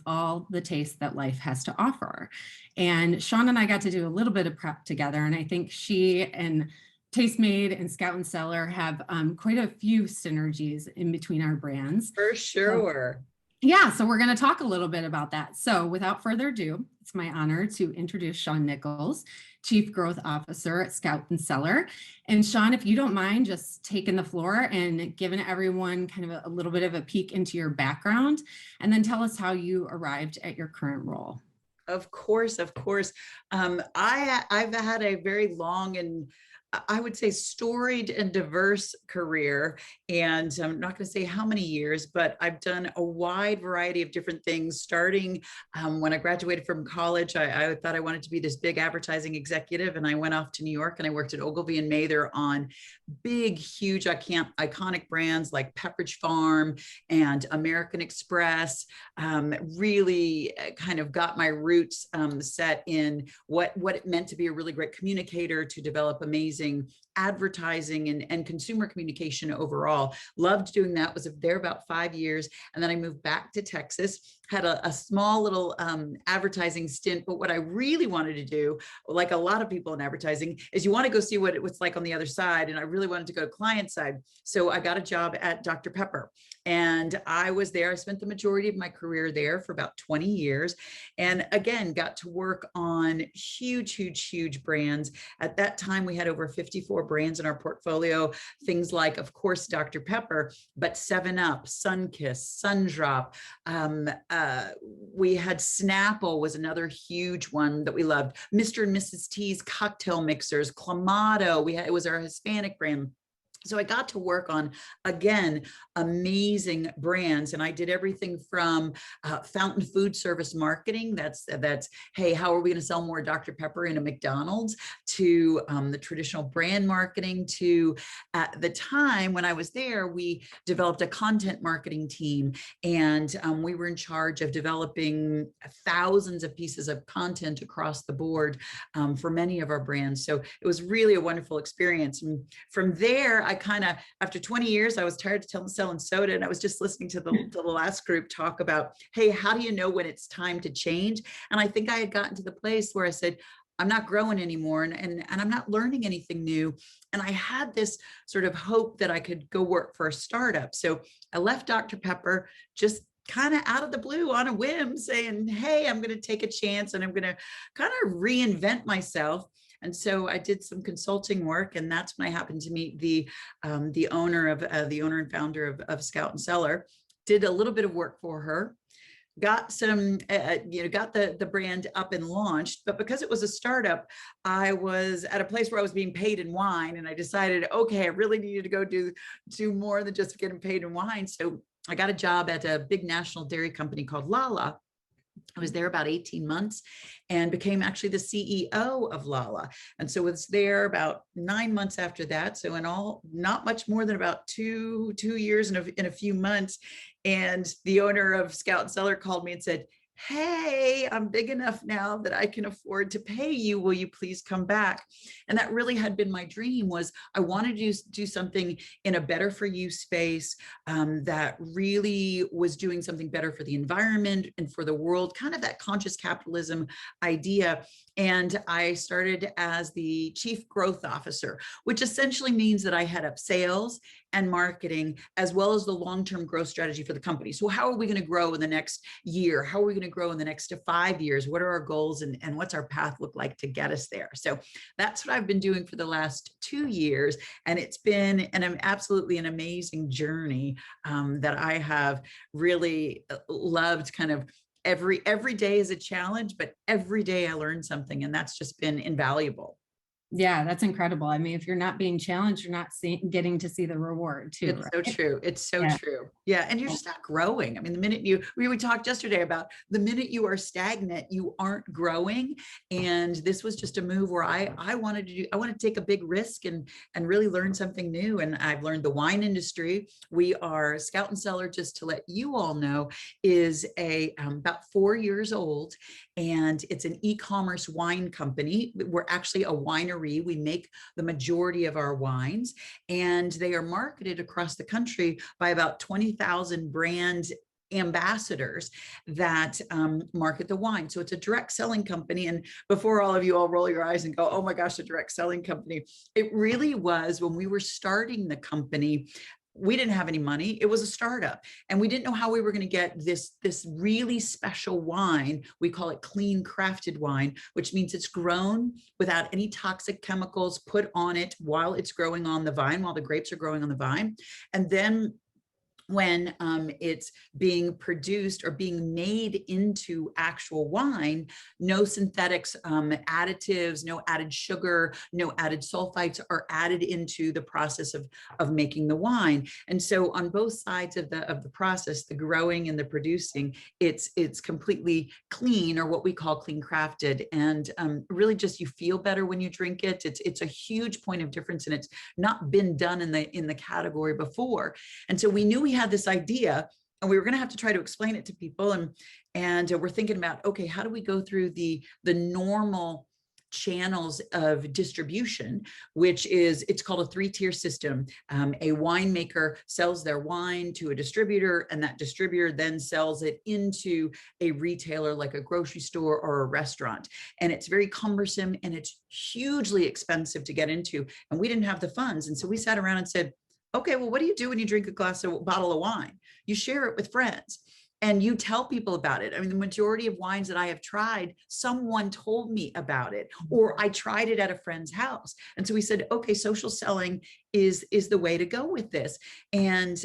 all the taste that life has to offer. And Shaun and I got to do a little bit of prep together, and I think she and Tastemade and Scout and Cellar have quite a few synergies in between our brands. For sure. Yeah, so we're going to talk a little bit about that. So without further ado, it's my honor to introduce Shaun Nichols, Chief Growth Officer at Scout and Cellar. And Shaun, if you don't mind just taking the floor and giving everyone kind of a little bit of a peek into your background, and then tell us how you arrived at your current role. Of course, of course. I've had a very long and I would say storied and diverse career. And I'm not going to say how many years, but I've done a wide variety of different things. Starting when I graduated from college, I thought I wanted to be this big advertising executive. And I went off to New York and I worked at Ogilvy and Mather on big, huge, iconic brands like Pepperidge Farm and American Express. Really kind of got my roots set in what it meant to be a really great communicator, to develop amazing advertising and consumer communication overall. Loved doing that, was there about 5 years. And then I moved back to Texas, had a small little advertising stint. But what I really wanted to do, like a lot of people in advertising, is you want to go see what it's like on the other side. And I really wanted to go to client side. So I got a job at Dr. Pepper. And I was there. I spent the majority of my career there for about 20 years. And again, got to work on huge, huge, huge brands. At that time, we had over 54 brands in our portfolio. Things like, of course, Dr. Pepper, but 7-Up, Sunkist, Sundrop. We had Snapple was another huge one that we loved. Mr. and Mrs. T's cocktail mixers, Clamato. It was our Hispanic brand. So I got to work on, again, amazing brands. And I did everything from fountain food service marketing. That's, hey, how are we going to sell more Dr. Pepper in a McDonald's, to the traditional brand marketing, to at the time when I was there, we developed a content marketing team. And we were in charge of developing thousands of pieces of content across the board for many of our brands. So it was really a wonderful experience. And from there, I kind of, after 20 years, I was tired of selling soda, and I was just listening to the last group talk about, hey, how do you know when it's time to change? And I think I had gotten to the place where I said, I'm not growing anymore, and I'm not learning anything new. And I had this sort of hope that I could go work for a startup. So I left Dr. Pepper just kind of out of the blue on a whim, saying, hey, I'm going to take a chance and I'm going to kind of reinvent myself. And so I did some consulting work, and that's when I happened to meet the owner and founder of Scout and Cellar. Did a little bit of work for her, got some, got the brand up and launched. But because it was a startup, I was at a place where I was being paid in wine, and I decided, okay, I really needed to go do more than just getting paid in wine. So I got a job at a big national dairy company called Lala. I was there about 18 months and became actually the CEO of Lala. And so was there about 9 months after that. So in all, not much more than about two years in a few months. And the owner of Scout and Cellar called me and said, hey, I'm big enough now that I can afford to pay you. Will you please come back? And that really had been my dream. Was I wanted to do something in a better for you space that really was doing something better for the environment and for the world, kind of that conscious capitalism idea. And I started as the Chief Growth Officer, which essentially means that I head up sales and marketing, as well as the long-term growth strategy for the company. So how are we going to grow in the next year? How are we going to grow in the next 5 years? What are our goals, and what's our path look like to get us there? So that's what I've been doing for the last 2 years. And it's been absolutely an amazing journey that I have really loved. Kind of every day is a challenge, but every day I learn something, and that's just been invaluable. Yeah, that's incredible. I mean, if you're not being challenged, you're not getting to see the reward too. It's right? So true. It's so true. Yeah. And you're just not growing. I mean, the minute we talked yesterday about the minute you are stagnant, you aren't growing. And this was just a move where I wanted to take a big risk and really learn something new. And I've learned the wine industry. We are Scout and Cellar, just to let you all know, is about 4 years old, and it's an e-commerce wine company. We're actually a winery. We make the majority of our wines, and they are marketed across the country by about 20,000 brands ambassadors that market the wine. So it's a direct selling company. And before all of you all roll your eyes and go, oh my gosh, a direct selling company, it really was when we were starting the company. We didn't have any money. It was a startup, and we didn't know how we were going to get this really special wine. We call it clean crafted wine, which means it's grown without any toxic chemicals put on it while it's growing on the vine, while the grapes are growing on the vine. And then when it's being produced or being made into actual wine, no synthetics, additives, no added sugar, no added sulfites are added into the process of making the wine. And so on both sides of the process, the growing and the producing, it's completely clean, or what we call clean crafted. And really just, you feel better when you drink it. It's a huge point of difference, and it's not been done in the category before. And so we knew we had this idea, and we were going to have to try to explain it to people. And we're thinking about, okay, how do we go through the normal channels of distribution, which is, it's called a 3-tier system. A winemaker sells their wine to a distributor, and that distributor then sells it into a retailer like a grocery store or a restaurant. And it's very cumbersome, and it's hugely expensive to get into. And we didn't have the funds. And so we sat around and said, okay, well, what do you do when you drink a bottle of wine? You share it with friends, and you tell people about it. I mean, the majority of wines that I have tried, someone told me about it, or I tried it at a friend's house. And so we said, okay, social selling is the way to go with this. And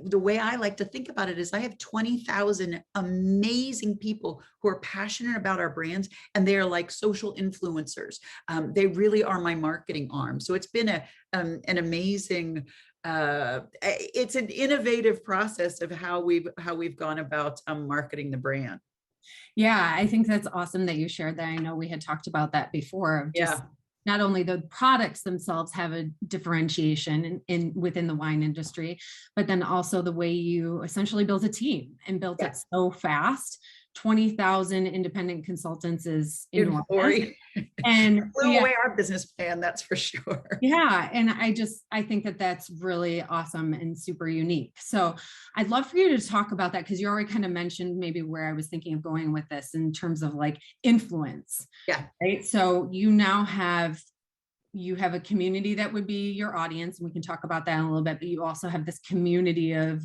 the way I like to think about it is, I have 20,000 amazing people who are passionate about our brands, and they are like social influencers. They really are my marketing arm. So it's been an amazing, it's an innovative process of how we've gone about marketing the brand. Yeah, I think that's awesome that you shared that. I know we had talked about that before, of just Yeah. not only the products themselves have a differentiation within the wine industry, but then also the way you essentially built a team and built it so fast. 20,000 independent consultants is enormous. And blew away our business plan, that's for sure. yeah, and I think that that's really awesome and super unique. So I'd love for you to talk about that, because you already kind of mentioned maybe where I was thinking of going with this in terms of like influence. Yeah. Right. So you now have a community that would be your audience, and we can talk about that in a little bit, but you also have this community of,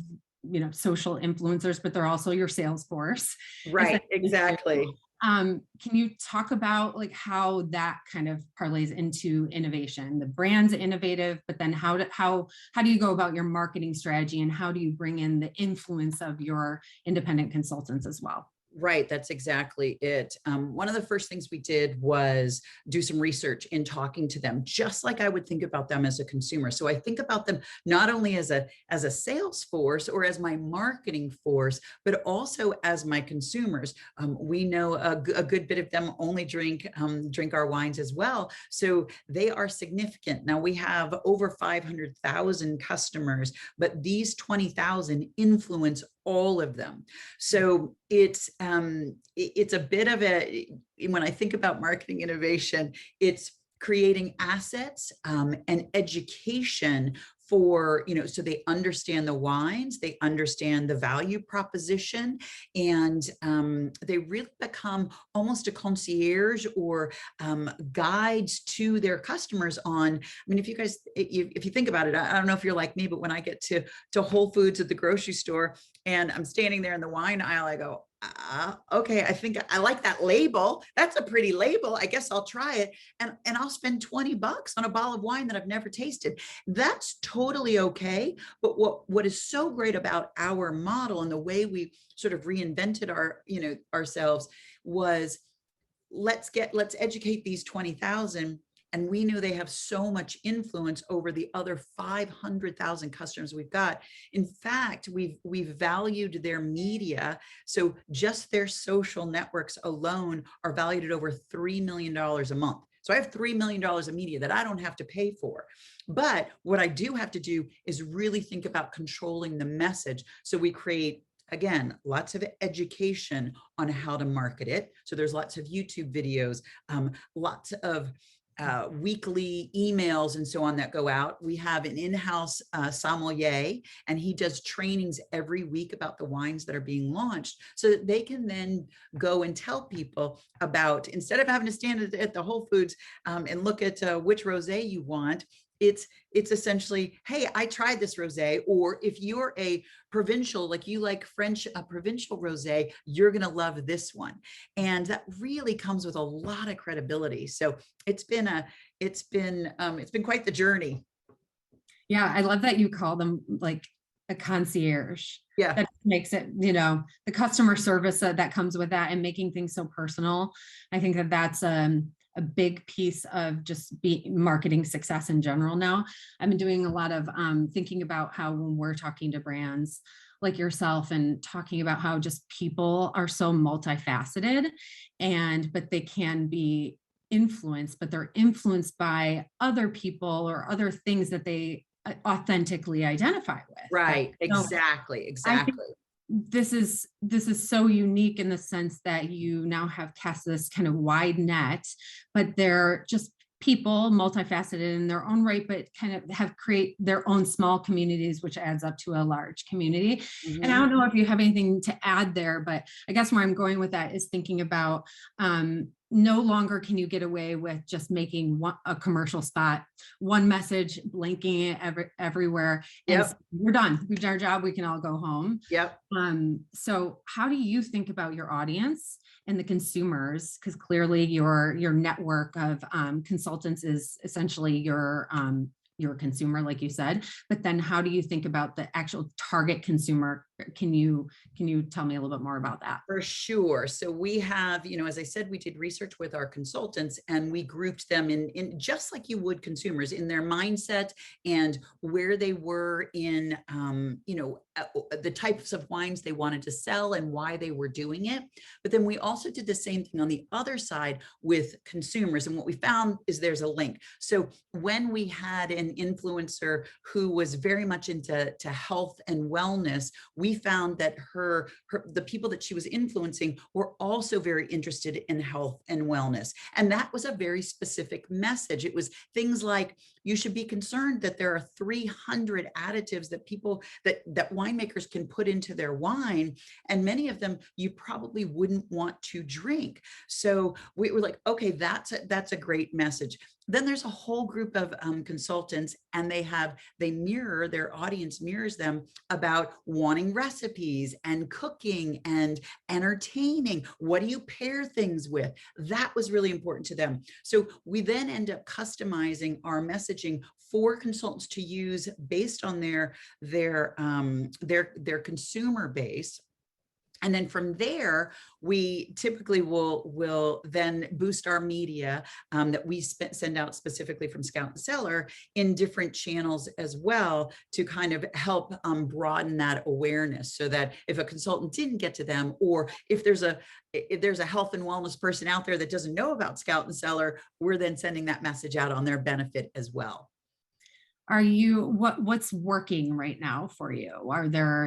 social influencers, but they're also your sales force. Right, exactly. Can you talk about like how that kind of parlays into innovation? The brand's innovative, but then how do you go about your marketing strategy, and how do you bring in the influence of your independent consultants as well? Right, that's exactly it. One of the first things we did was do some research in talking to them, just like I would think about them as a consumer. So I think about them not only as a sales force or as my marketing force, but also as my consumers. We know a good bit of them only drink our wines as well, so they are significant. Now we have over 500,000 customers, but these 20,000 influence all of them. So it's a bit of when I think about marketing innovation, it's creating assets and education for, so they understand the wines, they understand the value proposition, and they really become almost a concierge or guides to their customers on, I mean, if you think about it, I don't know if you're like me, but when I get to Whole Foods at the grocery store and I'm standing there in the wine aisle, I go, okay, I think I like that label. That's a pretty label. I guess I'll try it. And I'll spend $20 on a bottle of wine that I've never tasted. That's totally okay. But what is so great about our model and the way we sort of reinvented ourselves was, let's educate these 20,000. And we knew they have so much influence over the other 500,000 customers we've got. In fact, we've valued their media. So just their social networks alone are valued at over $3 million a month. So I have $3 million of media that I don't have to pay for. But what I do have to do is really think about controlling the message. So we create, again, lots of education on how to market it. So there's lots of YouTube videos, lots of weekly emails and so on that go out. We have an in-house sommelier, and he does trainings every week about the wines that are being launched, so that they can then go and tell people about, instead of having to stand at the Whole Foods and look at which rosé you want. It's essentially, hey, I tried this rosé. Or if you're a provincial, like you like French provincial rosé, you're going to love this one. And that really comes with a lot of credibility. So it's been quite the journey. Yeah, I love that you call them like a concierge. Yeah. That makes it, the customer service that comes with that, and making things so personal. I think that that's a big piece of just marketing success in general now. I've been doing a lot of thinking about how, when we're talking to brands like yourself and talking about how just people are so multifaceted, but they can be influenced, but they're influenced by other people or other things that they authentically identify with. Right. So Exactly. I think Exactly. this is so unique in the sense that you now have cast this kind of wide net, but they're just people, multifaceted in their own right, but kind of create their own small communities, which adds up to a large community. And I don't know if you have anything to add there, but I guess where I'm going with that is thinking about no longer can you get away with just making a commercial spot, one message, blinking it everywhere, and we're done. We've done our job. We can all go home. Yep. So how do you think about your audience and the consumers? Because clearly your network of consultants is essentially your consumer, like you said. But then how do you think about the actual target consumer? Can you tell me a little bit more about that? For sure. So we have, as I said, we did research with our consultants, and we grouped them in just like you would consumers, in their mindset and where they were in, the types of wines they wanted to sell and why they were doing it. But then we also did the same thing on the other side with consumers. And what we found is there's a link. So when we had an influencer who was very much into health and wellness, we found that the people that she was influencing were also very interested in health and wellness. And that was a very specific message. It was things like, you should be concerned that there are 300 additives that that winemakers can put into their wine, and many of them you probably wouldn't want to drink. So we were like, okay, that's a great message. Then there's a whole group of consultants, and their audience mirrors them about wanting recipes and cooking and entertaining. What do you pair things with? That was really important to them. So we then end up customizing our messaging for consultants to use based on their consumer base. And then from there, we typically will then boost our media that we send out specifically from Scout and Cellar in different channels as well, to kind of help broaden that awareness, so that if a consultant didn't get to them, or if there's a health and wellness person out there that doesn't know about Scout and Cellar, we're then sending that message out on their benefit as well. What's working right now for you?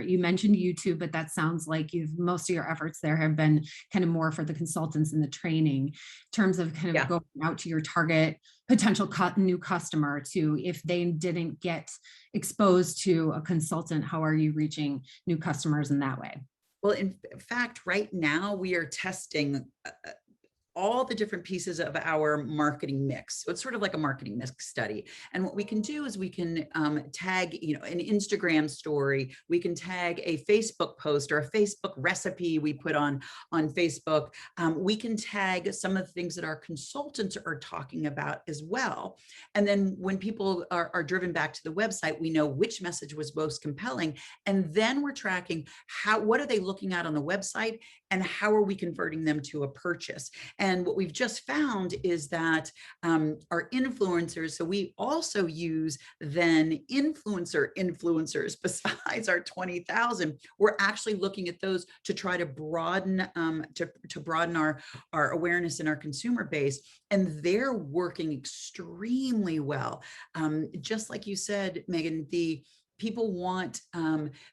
You mentioned YouTube, but that sounds like most of your efforts there have been kind of more for the consultants and the training, in terms of kind of going out to your target potential new customer. To, if they didn't get exposed to a consultant, how are you reaching new customers in that way? Well, in fact, right now we are testing all the different pieces of our marketing mix. So it's sort of like a marketing mix study. And what we can do is we can tag, an Instagram story. We can tag a Facebook post or a Facebook recipe we put on Facebook. We can tag some of the things that our consultants are talking about as well. And then when people are driven back to the website, we know which message was most compelling. And then we're tracking what are they looking at on the website, and how are we converting them to a purchase? And what we've just found is that our influencers, so we also use then influencers besides our 20,000. We're actually looking at those to try to broaden to broaden our awareness in our consumer base, and they're working extremely well. Just like you said, Megan, people want,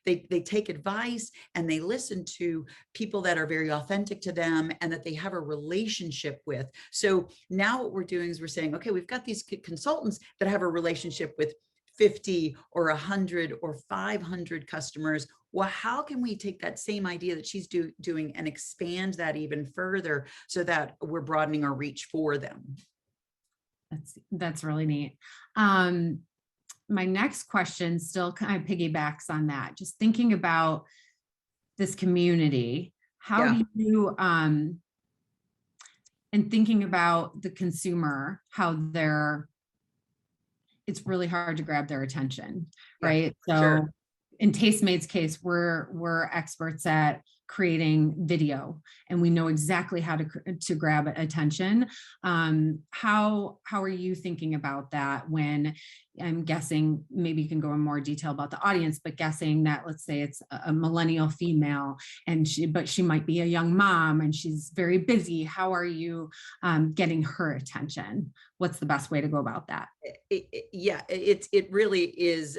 they take advice and they listen to people that are very authentic to them and that they have a relationship with. So now what we're doing is we're saying, okay, we've got these consultants that have a relationship with 50 or 100 or 500 customers. Well, how can we take that same idea that she's doing and expand that even further so that we're broadening our reach for them? That's really neat. My next question still kind of piggybacks on that. Just thinking about this community, how Yeah. do you, and thinking about the consumer, how it's really hard to grab their attention, Yeah, right? sure. So in Tastemade's case, we're experts at creating video, and we know exactly how to grab attention. How are you thinking about that? When I'm guessing, maybe you can go in more detail about the audience, but guessing that, let's say it's a millennial female, and but she might be a young mom and she's very busy. How are you getting her attention? What's the best way to go about that? It really is.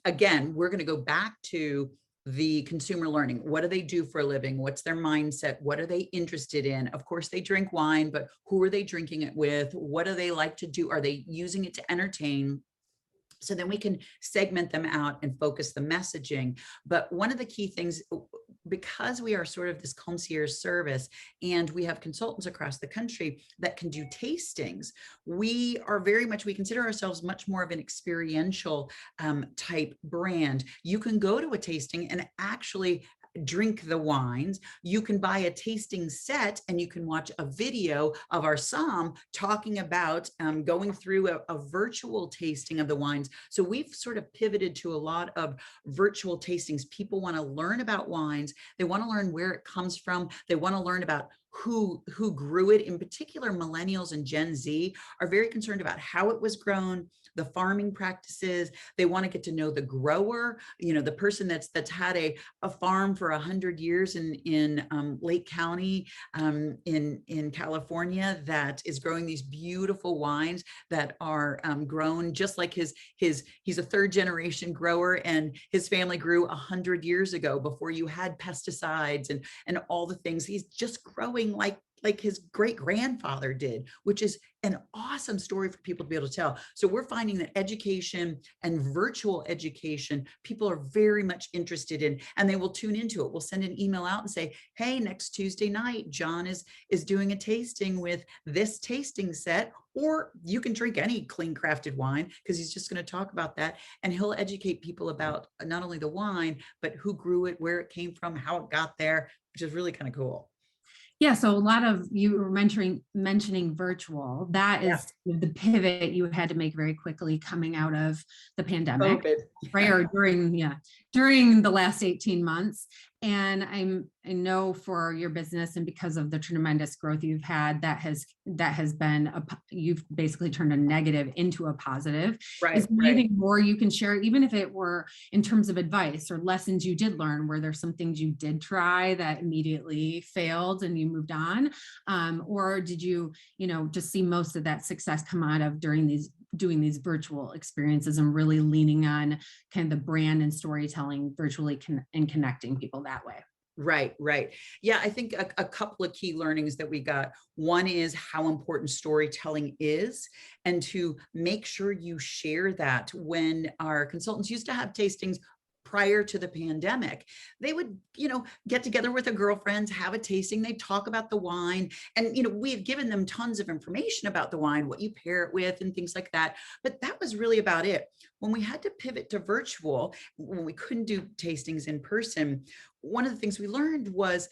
Again, we're going to go back to the consumer learning. What do they do for a living? What's their mindset? What are they interested in? Of course, they drink wine, but who are they drinking it with? What do they like to do? Are they using it to entertain? So then we can segment them out and focus the messaging. But one of the key things, because we are sort of this concierge service and we have consultants across the country that can do tastings, we consider ourselves much more of an experiential type brand. You can go to a tasting and actually drink the wines. You can buy a tasting set and you can watch a video of our som talking about going through a virtual tasting of the wines. So we've sort of pivoted to a lot of virtual tastings. People want to learn about wines. They want to learn where it comes from. They want to learn about who grew it. In particular, millennials and Gen Z are very concerned about how it was grown, the farming practices. They want to get to know the grower, the person that's had a farm for 100 years in Lake County in California that is growing these beautiful wines that are grown just like he's a third generation grower, and his family grew 100 years ago before you had pesticides and all the things. He's just growing like his great grandfather did, which is an awesome story for people to be able to tell. So we're finding that education and virtual education, people are very much interested in, and they will tune into it. We'll send an email out and say, hey, next Tuesday night, John is doing a tasting with this tasting set, or you can drink any clean crafted wine, because he's just going to talk about that. And he'll educate people about not only the wine, but who grew it, where it came from, how it got there, which is really kind of cool. Yeah, so a lot of you were mentioning virtual. That Yeah. is the pivot you had to make very quickly coming out of the pandemic, COVID. right? Or during the last 18 months. And I know for your business, and because of the tremendous growth you've had, that has been you've basically turned a negative into a positive. Right, Is there right. anything more you can share, even if it were in terms of advice or lessons you did learn? Were there some things you did try that immediately failed and you moved on? Or did you just see most of that success come out of doing these virtual experiences and really leaning on kind of the brand and storytelling virtually and connecting people that way? Right, right. Yeah, I think a couple of key learnings that we got. One is how important storytelling is, and to make sure you share that. When our consultants used to have tastings prior to the pandemic, they would, get together with their girlfriends, have a tasting, they talk about the wine. And, we had given them tons of information about the wine, what you pair it with and things like that. But that was really about it. When we had to pivot to virtual, when we couldn't do tastings in person, one of the things we learned was,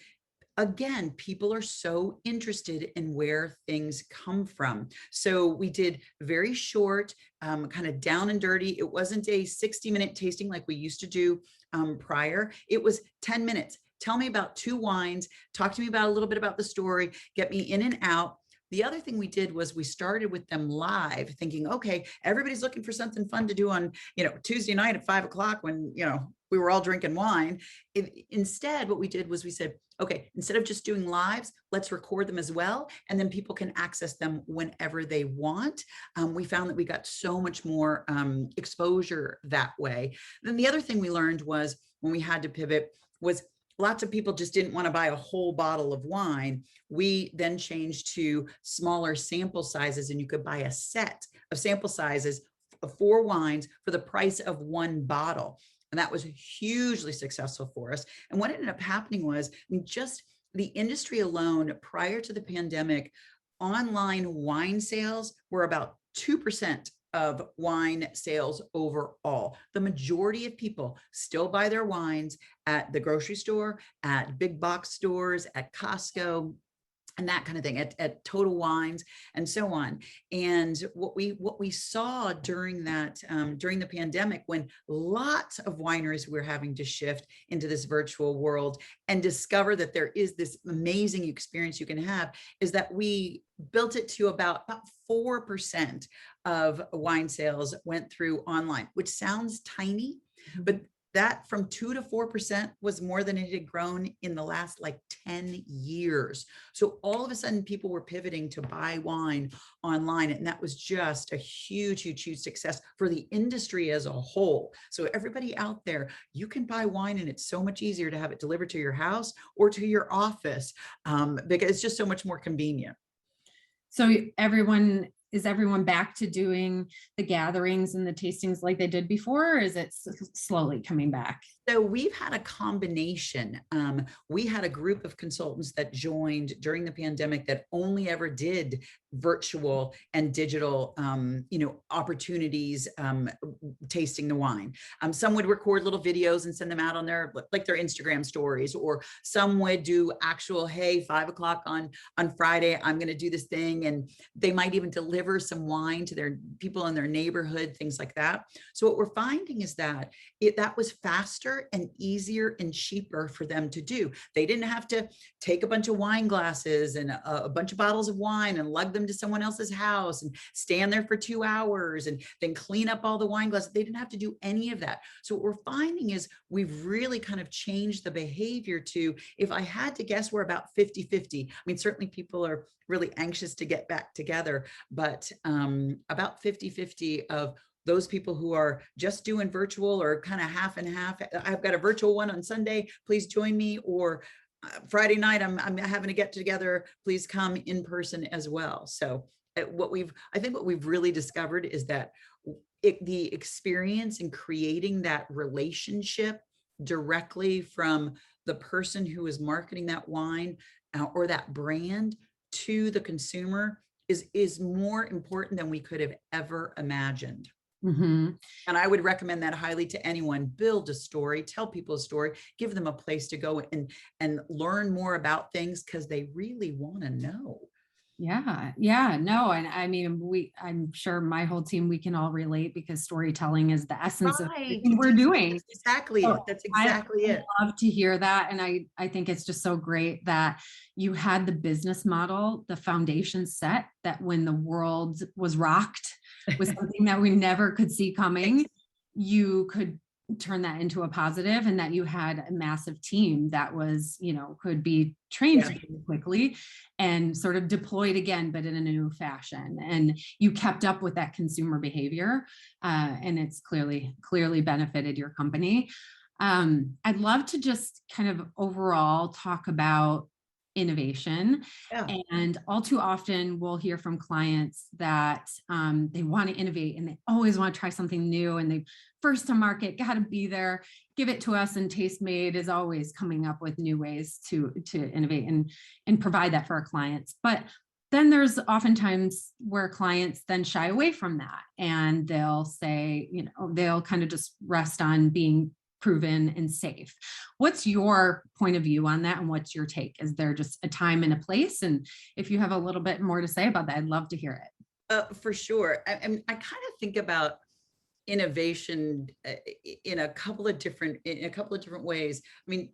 again, people are so interested in where things come from. So we did very short, kind of down and dirty. It wasn't a 60-minute tasting like we used to do prior. It was 10 minutes. Tell me about two wines, talk to me about a little bit about the story, get me in and out. The other thing we did was we started with them live, thinking, okay, everybody's looking for something fun to do on, Tuesday night at 5 o'clock when, we were all drinking wine. Instead, what we did was we said, okay, instead of just doing lives, let's record them as well. And then people can access them whenever they want. We found that we got so much more exposure that way. Then the other thing we learned was when we had to pivot was lots of people just didn't want to buy a whole bottle of wine. We then changed to smaller sample sizes, and you could buy a set of sample sizes of 4 wines for the price of 1 bottle. And that was hugely successful for us. And what ended up happening was, I mean, just the industry alone prior to the pandemic, online wine sales were about 2% of wine sales overall. The majority of people still buy their wines at the grocery store, at big box stores, at Costco, and that kind of thing, at Total Wines and so on. And what we saw during that, during the pandemic, when lots of wineries were having to shift into this virtual world and discover that there is this amazing experience you can have, is that we built it to about 4% of wine sales went through online, which sounds tiny, but that from 2 to 4% was more than it had grown in the last like 10 years. So all of a sudden people were pivoting to buy wine online. And that was just a huge, huge, huge success for the industry as a whole. So everybody out there, you can buy wine and it's so much easier to have it delivered to your house or to your office because it's just so much more convenient. So is everyone back to doing the gatherings and the tastings like they did before, or is it slowly coming back? So we've had a combination. We had a group of consultants that joined during the pandemic that only ever did virtual and digital, opportunities, tasting the wine. Some would record little videos and send them out on their Instagram stories, or some would do actual, hey, 5 o'clock on Friday, I'm going to do this thing. And they might even deliver some wine to their people in their neighborhood, things like that. So what we're finding is that that was faster and easier and cheaper for them to do. They didn't have to take a bunch of wine glasses and a bunch of bottles of wine and lug them to someone else's house and stand there for 2 hours and then clean up all the wine glasses. They didn't have to do any of that. So what we're finding is we've really kind of changed the behavior to, if I had to guess, we're about 50-50. I mean, certainly people are really anxious to get back together, but about 50-50 of those people who are just doing virtual or kind of half and half. I've got a virtual one on Sunday, please join me, or Friday night, I'm having a get together, please come in person as well. So I think what we've really discovered is that the experience in creating that relationship directly from the person who is marketing that wine or that brand to the consumer is more important than we could have ever imagined. Mm-hmm. And I would recommend that highly to anyone. Build a story, tell people a story, give them a place to go and learn more about things because they really want to know. Yeah, no. And I mean, I'm sure my whole team, we can all relate because storytelling is the essence of everything we're doing. That's exactly it. That's exactly it. I love to hear that. And I think it's just so great that you had the business model, the foundation set, that when the world was rocked with something that we never could see coming, you could turn that into a positive, and that you had a massive team that was, could be trained quickly and sort of deployed again, but in a new fashion. And you kept up with that consumer behavior, and it's clearly benefited your company. I'd love to just kind of overall talk about innovation. Yeah. And all too often we'll hear from clients that they want to innovate and they always want to try something new, and they first to market, got to be there, give it to us. And Tastemade is always coming up with new ways to innovate and provide that for our clients. But then there's oftentimes where clients then shy away from that, and they'll say, they'll kind of just rest on being proven and safe. What's your point of view on that, and what's your take? Is there just a time and a place? And if you have a little bit more to say about that, I'd love to hear it. For sure. I kind of think about innovation in a couple of different ways. I mean,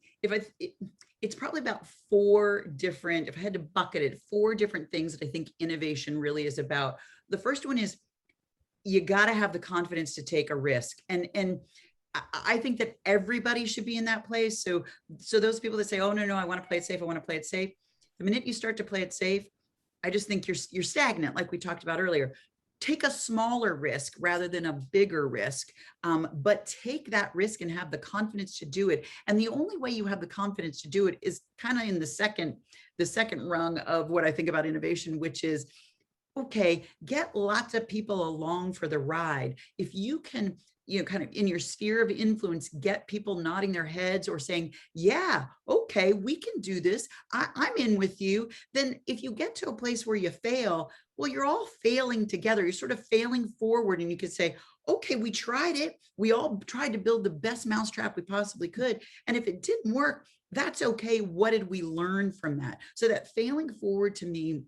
it's probably about if I had to bucket it, 4 different things that I think innovation really is about. The first one is you got to have the confidence to take a risk. And I think that everybody should be in that place. So those people that say, oh, no, I want to play it safe. I want to play it safe. The minute you start to play it safe, I just think you're stagnant, like we talked about earlier. Take a smaller risk rather than a bigger risk, but take that risk and have the confidence to do it. And the only way you have the confidence to do it is kind of in the second rung of what I think about innovation, which is, okay, get lots of people along for the ride. If you can, kind of in your sphere of influence, get people nodding their heads or saying, yeah, okay, we can do this. I'm in with you. Then if you get to a place where you fail, well, you're all failing together. You're sort of failing forward, and you could say, okay, we tried it. We all tried to build the best mousetrap we possibly could. And if it didn't work, that's okay. What did we learn from that? So that failing forward to me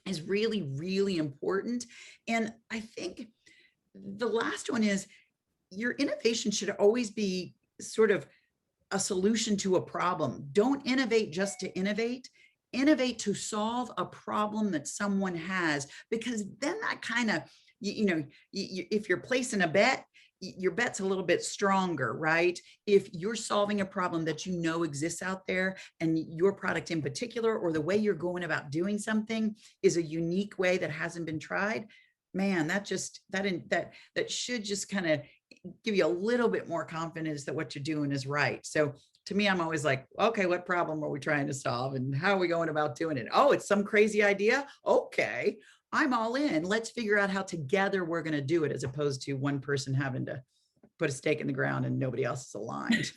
is really, really important. And I think the last one is, your innovation should always be sort of a solution to a problem. Don't innovate just to innovate. Innovate to solve a problem that someone has, because then that kind of, if you're placing a bet, your bet's a little bit stronger, right? If you're solving a problem that you know exists out there, and your product in particular, or the way you're going about doing something is a unique way that hasn't been tried, man, that should just kind of give you a little bit more confidence that what you're doing is right. So to me, I'm always like, okay, what problem are we trying to solve, and how are we going about doing it? Oh, it's some crazy idea. Okay, I'm all in. Let's figure out how together we're going to do it, as opposed to one person having to put a stake in the ground and nobody else is aligned.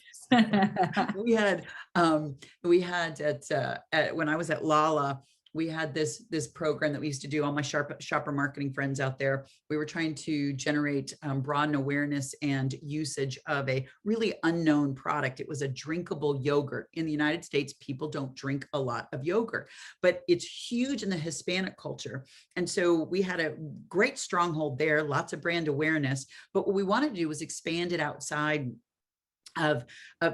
we had at when I was at Lala, we had this program that we used to do. All my shopper marketing friends out there, we were trying to generate broaden awareness and usage of a really unknown product. It was a drinkable yogurt. In the United States, people don't drink a lot of yogurt, but it's huge in the Hispanic culture. And so we had a great stronghold there, lots of brand awareness. But what we wanted to do was expand it outside of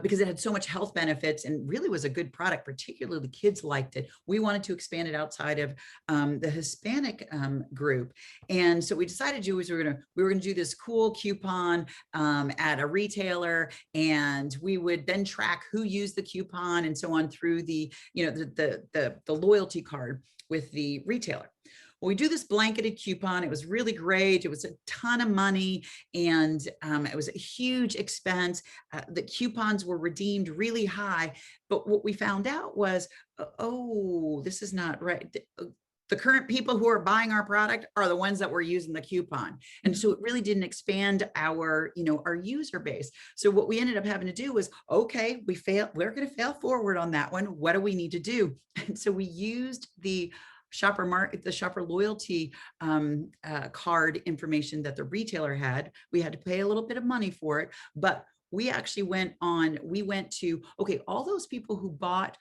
because it had so much health benefits and really was a good product. Particularly the kids liked it. We wanted to expand it outside of the Hispanic group, and so we decided to do is we were gonna do this cool coupon at a retailer, and we would then track who used the coupon and so on through the the loyalty card with the retailer. Well, we do this blanketed coupon. It was really great. It was a ton of money, and it was a huge expense. The coupons were redeemed really high, but what we found out was, oh, this is not right. The current people who are buying our product are the ones that were using the coupon. And so it really didn't expand our, our user base. So what we ended up having to do was, okay, we're going to fail forward on that one. What do we need to do? And so we used the shopper loyalty card information that the retailer had. We had to pay a little bit of money for it, but we actually went to, okay, all those people who buy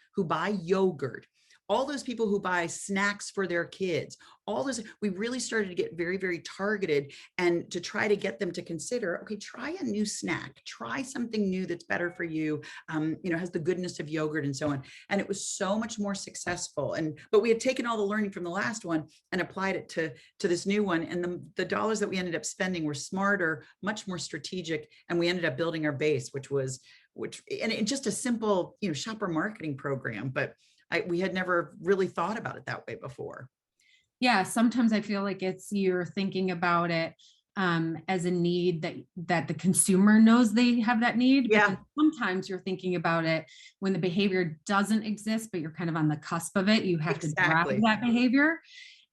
yogurt, all those people who buy snacks for their kids, all those, we really started to get very, very targeted, and to try to get them to consider, okay, try a new snack, try something new that's better for you, has the goodness of yogurt and so on. And it was so much more successful. But we had taken all the learning from the last one and applied it to this new one. And the dollars that we ended up spending were smarter, much more strategic. And we ended up building our base, and it just a simple, shopper marketing program, but we had never really thought about it that way before. Yeah, sometimes I feel like you're thinking about it as a need that the consumer knows they have that need. Yeah. But sometimes you're thinking about it when the behavior doesn't exist, but you're kind of on the cusp of it. You have to drive that behavior.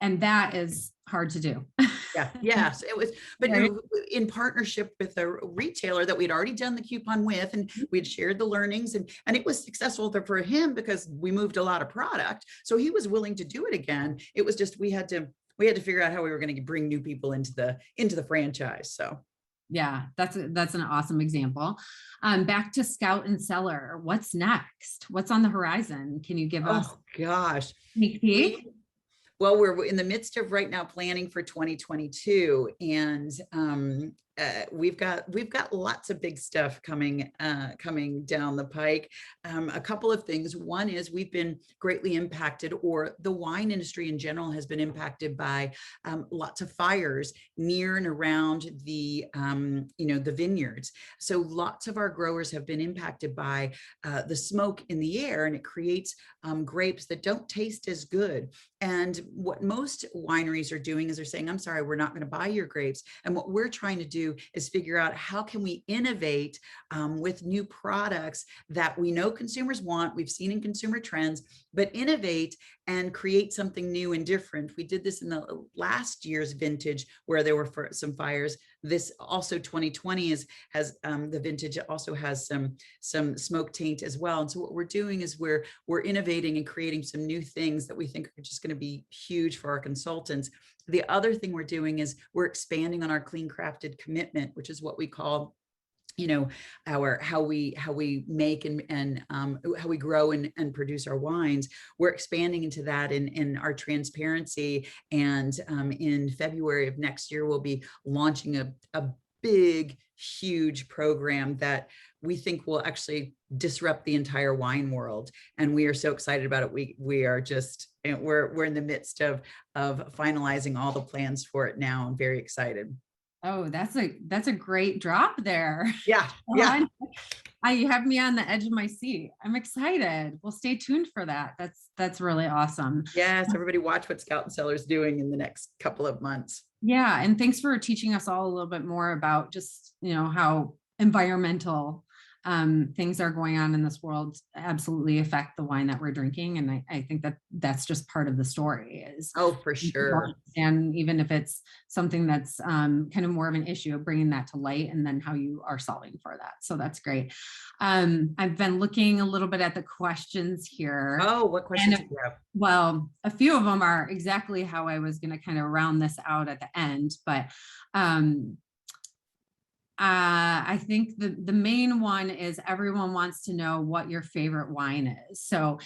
And that is hard to do. Yeah. Yes, it was, but right. In partnership with a retailer that we'd already done the coupon with, and we'd shared the learnings, and it was successful for him because we moved a lot of product. So he was willing to do it again. It was just, we had to figure out how we were going to bring new people into the franchise. So yeah, that's an awesome example. Back to Scout and Cellar. What's next? What's on the horizon? Can you give us? Oh gosh. Sneak peek? Well, we're in the midst of right now planning for 2022. And we've got lots of big stuff coming down the pike. A couple of things. One is we've been greatly impacted, or the wine industry in general has been impacted by lots of fires near and around the the vineyards. So lots of our growers have been impacted by the smoke in the air, and it creates grapes that don't taste as good. And what most wineries are doing is they're saying, I'm sorry, we're not going to buy your grapes. And what we're trying to do is figure out how can we innovate with new products that we know consumers want, we've seen in consumer trends, but innovate and create something new and different. We did this in the last year's vintage where there were some fires. This also 2020 has the vintage also has some smoke taint as well. And so what we're doing is we're innovating and creating some new things that we think are just going to be huge for our consultants. The other thing we're doing is we're expanding on our clean crafted commitment, which is what we call our how we make and how we grow and produce our wines. We're expanding into that in our transparency, and in February of next year we'll be launching a big, huge program that we think will actually disrupt the entire wine world, and we are so excited about it. We're in the midst of finalizing all the plans for it now. I'm very excited. Oh, that's a great drop there. Yeah. You have me on the edge of my seat. I'm excited. Well, stay tuned for that. That's really awesome. Yes, everybody watch what Scout and Cellar is doing in the next couple of months. Yeah, and thanks for teaching us all a little bit more about just how environmental things are going on in this world absolutely affect the wine that we're drinking. And I think that's just part of the story is, for sure. And even if it's something that's kind of more of an issue, bringing that to light and then how you are solving for that. So that's great. I've been looking a little bit at the questions here. Oh, what questions do you have? Well, a few of them are exactly how I was going to kind of round this out at the end, but I think the main one is everyone wants to know what your favorite wine is. So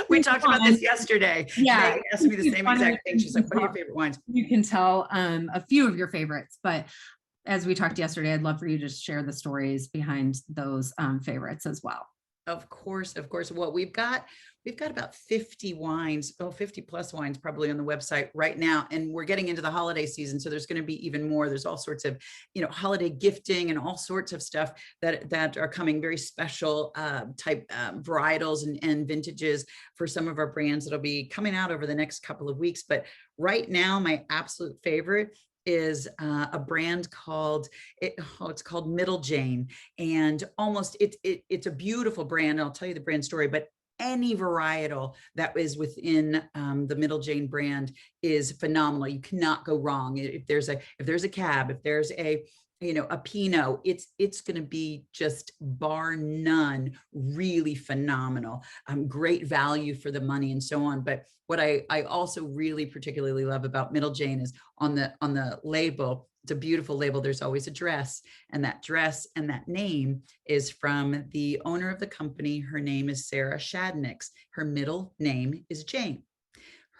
we talked about this yesterday. Yeah. They asked me the same exact thing. She's like, what are your favorite wines? You can tell a few of your favorites, but as we talked yesterday, I'd love for you to share the stories behind those favorites as well. Of course. Well, we've got about 50 wines, 50 plus wines probably on the website right now. And we're getting into the holiday season. So there's going to be even more. There's all sorts of, holiday gifting and all sorts of stuff that are coming, very special type varietals and vintages for some of our brands that'll be coming out over the next couple of weeks. But right now, my absolute favorite is a brand called it's called Middle Jane, and it's a beautiful brand. I'll tell you the brand story, but any varietal that is within the Middle Jane brand is phenomenal. You cannot go wrong. If there's a cab, if there's a Pinot, it's going to be just bar none, really phenomenal, great value for the money and so on. But what I also really particularly love about Middle Jane is on the label, it's a beautiful label. There's always a dress, and that dress and that name is from the owner of the company. Her name is Sarah Shadnix. Her middle name is Jane.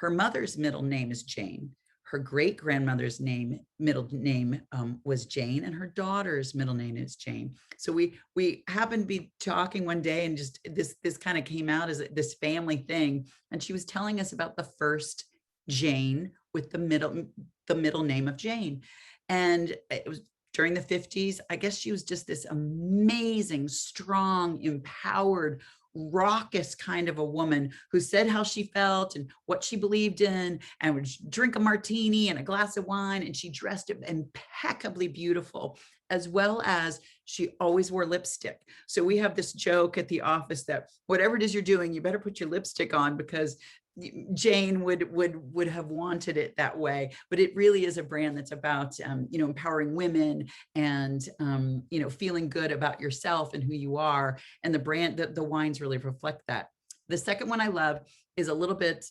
Her mother's middle name is Jane. Her great grandmother's middle name was Jane, and her daughter's middle name is Jane. So we happened to be talking one day, and just this kind of came out as this family thing. And she was telling us about the first Jane with the middle name of Jane, and it was during the 50s. I guess she was just this amazing, strong, empowered, raucous kind of a woman who said how she felt and what she believed in, and would drink a martini and a glass of wine, and she dressed impeccably beautiful, as well as she always wore lipstick. So we have this joke at the office that whatever it is you're doing, you better put your lipstick on, because Jane would have wanted it that way. But it really is a brand that's about empowering women and feeling good about yourself and who you are, and the brand, the wines really reflect that. The second one I love is a little bit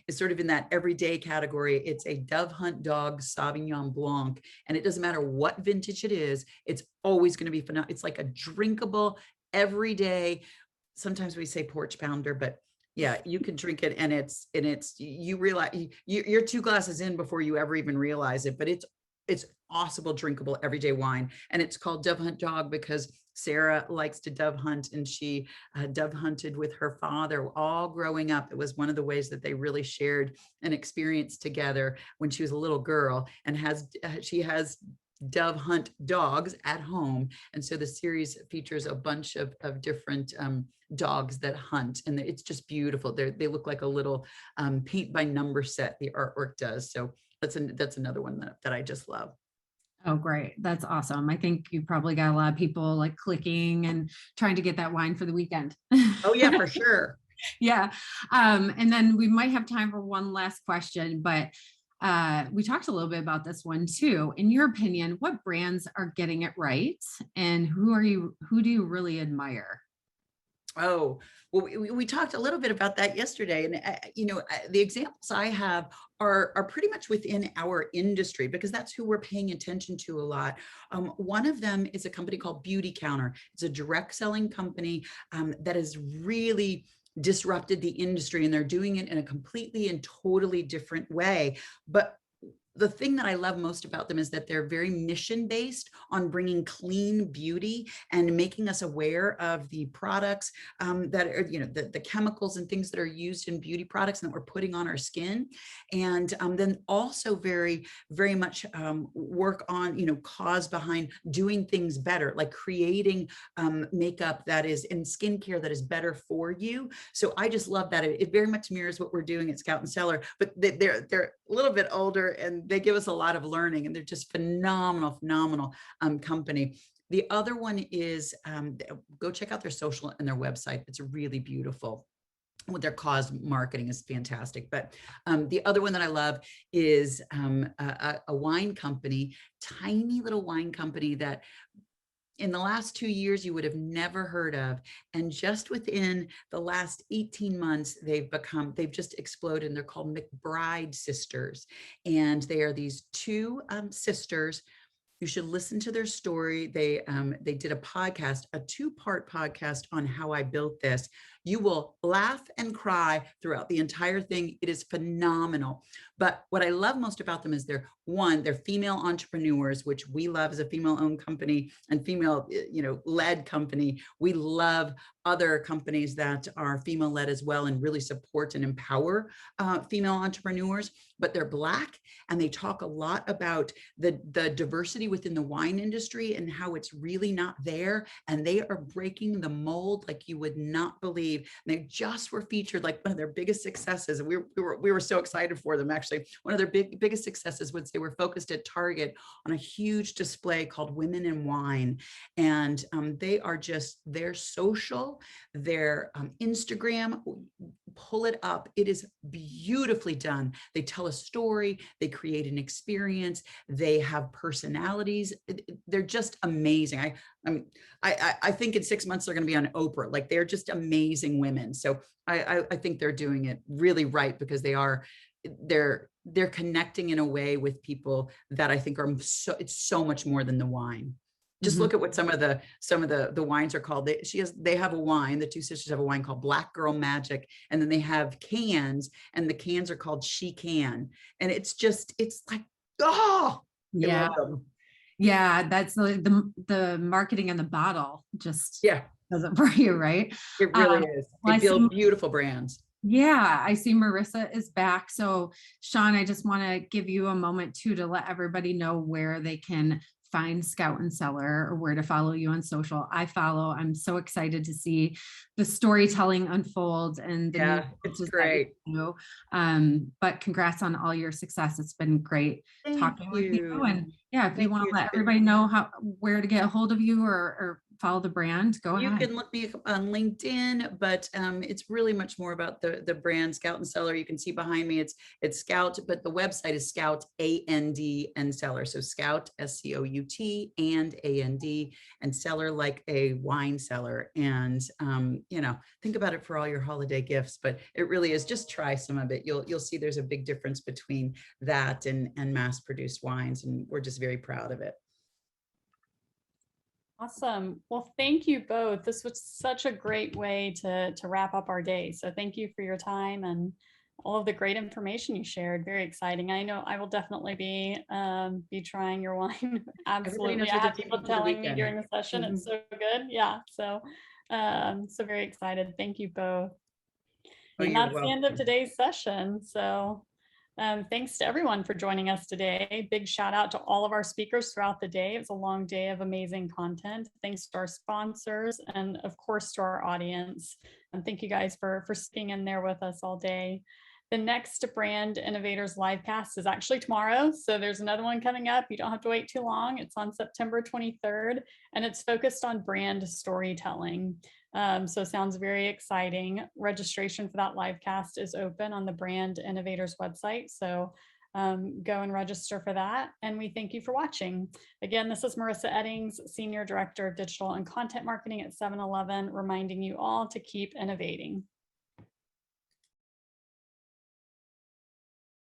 is sort of in that everyday category. It's a Dove Hunt Dog Sauvignon Blanc, and it doesn't matter what vintage it is, it's always going to be phenomenal. It's like a drinkable everyday, sometimes we say porch pounder, but yeah, you can drink it, and you realize you're 2 glasses in before you ever even realize it, but it's it's awesome, drinkable, everyday wine. And it's called Dove Hunt Dog because Sarah likes to dove hunt, and she dove hunted with her father all growing up. It was one of the ways that they really shared an experience together when she was a little girl, and she has dove hunt dogs at home. And so the series features a bunch of different dogs that hunt, and it's just beautiful. They look like a little paint by number set, the artwork does. So that's another one that I just love. Oh, great. That's awesome. I think you probably got a lot of people like clicking and trying to get that wine for the weekend. Oh yeah, for sure. Yeah. And then we might have time for one last question, but we talked a little bit about this one too. In your opinion, what brands are getting it right, and who do you really admire? Oh, well, we talked a little bit about that yesterday. And, the examples I have are pretty much within our industry because that's who we're paying attention to a lot. One of them is a company called Beauty Counter. It's a direct selling company that has really disrupted the industry, and they're doing it in a completely and totally different way. But the thing that I love most about them is that they're very mission based on bringing clean beauty and making us aware of the products that are, the chemicals and things that are used in beauty products and that we're putting on our skin. And then also very, very much work on, cause behind doing things better, like creating makeup that is in skincare that is better for you. So I just love that. It very much mirrors what we're doing at Scout and Cellar, but they're a little bit older and they give us a lot of learning, and they're just phenomenal company. The other one is go check out their social and their website. It's really beautiful. With their cause marketing is fantastic. But the other one that I love is a wine company, tiny little wine company that in the last 2 years, you would have never heard of. And just within the last 18 months, they've just exploded, and they're called McBride Sisters. And they are these two sisters. You should listen to their story. They did a podcast, a 2-part podcast on how I built this. You will laugh and cry throughout the entire thing. It is phenomenal. But what I love most about them is they're female entrepreneurs, which we love as a female-owned company and female, led company. We love other companies that are female-led as well and really support and empower female entrepreneurs. But they're Black, and they talk a lot about the diversity within the wine industry and how it's really not there. And they are breaking the mold like you would not believe. And they just were featured like one of their biggest successes. And we were so excited for them. Actually, one of their biggest successes was they were focused at Target on a huge display called Women in Wine. And they're social, their Instagram, pull it up. It is beautifully done. They tell a story, they create an experience, they have personalities. They're just amazing. I think in 6 months they're going to be on Oprah. Like, they're just amazing women. So I think they're doing it really right because they're connecting in a way with people that I think it's so much more than the wine. Just look at what some of the wines are called. They have a wine. The two sisters have a wine called Black Girl Magic, and then they have cans, and the cans are called She Can, and it's like, oh, Yeah, I love them. yeah. That's the marketing on the bottle just Yeah, does it for you, right? it really is. Well, They build beautiful brands. yeah, I see Marissa is back. So, Shaun, I just want to give you a moment too to let everybody know where they can find Scout and Cellar or where to follow you on social. I'm so excited to see the storytelling unfold and the new It's coaches that great. you do. But congrats on all your success. It's been great talking with you. And yeah, if you want to let everybody know where to get a hold of you or follow the brand, go You ahead. can look me up on LinkedIn, but it's really much more about the brand Scout and Cellar. You can see behind me, it's Scout, but the website is Scout AND and Cellar. So Scout SCOUT and AND and Cellar like a wine cellar. And think about it for all your holiday gifts, but it really is, just try some of it. You'll see there's a big difference between that and mass-produced wines, and we're just very proud of it. Awesome. Well, thank you both. This was such a great way to wrap up our day. So thank you for your time and all of the great information you shared. Very exciting. I know I will definitely be trying your wine. Everybody Absolutely. knows I what to had do people for the telling me weekend. during the session, Mhm. it's so good. Yeah. So very excited. Thank you both. Oh, And you're that's the end of welcome. today's session. So thanks to everyone for joining us today. Big shout out to all of our speakers throughout the day. It was a long day of amazing content. Thanks to our sponsors and of course to our audience. And thank you guys for sticking in there with us all day. The next Brand Innovators Livecast is actually tomorrow. So there's another one coming up. You don't have to wait too long. It's on September 23rd, and it's focused on brand storytelling. So it sounds very exciting. Registration for that live cast is open on the Brand Innovators website. So go and register for that. And we thank you for watching. Again, this is Marissa Eddings, Senior Director of Digital and Content Marketing at 7-Eleven, reminding you all to keep innovating.